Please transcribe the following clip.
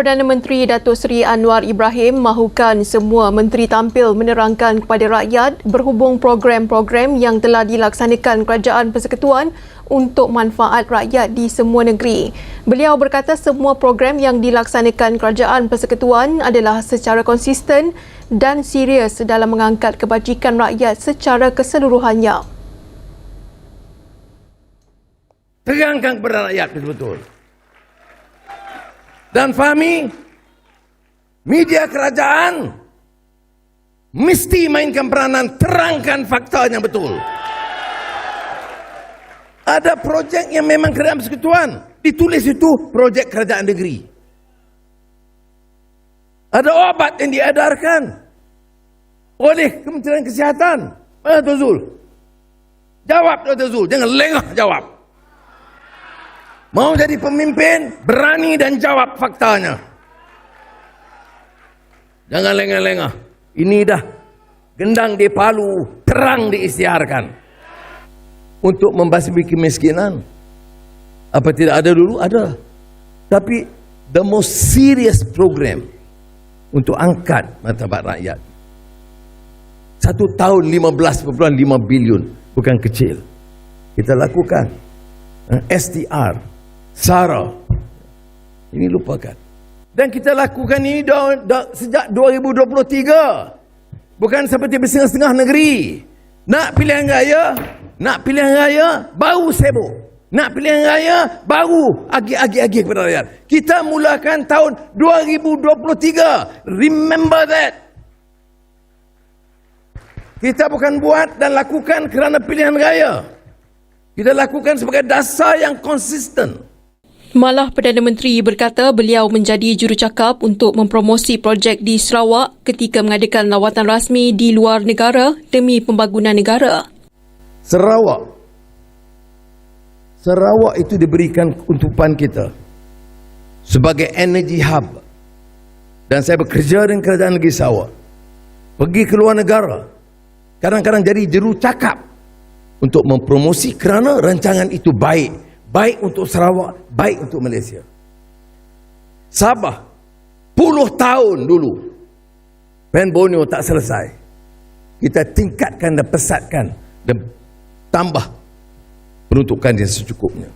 Perdana Menteri Datuk Seri Anwar Ibrahim mahukan semua menteri tampil menerangkan kepada rakyat berhubung program-program yang telah dilaksanakan Kerajaan Persekutuan untuk manfaat rakyat di semua negeri. Beliau berkata semua program yang dilaksanakan Kerajaan Persekutuan adalah secara konsisten dan serius dalam mengangkat kebajikan rakyat secara keseluruhannya. Terangkan kepada rakyat betul-betul. Dan fahami, media kerajaan mesti mainkan peranan terangkan fakta yang betul. Ada projek yang memang Kerajaan Persekutuan, ditulis itu projek kerajaan negeri. Ada obat yang diedarkan oleh Kementerian Kesihatan. Mana Tuan Zul? Jawab Tuan Zul, jangan lengah jawab. Mau jadi pemimpin, berani dan jawab faktanya. Jangan lengah-lengah. Ini dah gendang di Palu, terang diisytiharkan. Untuk membasmi kemiskinan. Apa tidak ada dulu? Ada. Tapi the most serious program untuk angkat martabat rakyat. 1 tahun 15.5 bilion. Bukan kecil. Kita lakukan. STR. SARA. Ini lupakan. Dan kita lakukan ini sejak 2023. Bukan seperti bersetengah-setengah negeri. Nak pilihan raya, baru sibuk. Nak pilihan raya, baru agi-agi kepada rakyat. Kita mulakan tahun 2023. Remember that. Kita bukan buat dan lakukan kerana pilihan raya. Kita lakukan sebagai dasar yang konsisten. Malah Perdana Menteri berkata beliau menjadi jurucakap untuk mempromosi projek di Sarawak ketika mengadakan lawatan rasmi di luar negara demi pembangunan negara. Sarawak itu diberikan untupan kita sebagai energy hub. Dan saya bekerja dengan kerajaan negeri Sarawak. Pergi ke luar negara. Kadang-kadang jadi jurucakap untuk mempromosi kerana rancangan itu baik. Baik untuk Sarawak, baik untuk Malaysia. Sabah, 10 tahun dulu Pen Borneo tak selesai. Kita tingkatkan dan pesatkan dan tambah peruntukan yang secukupnya.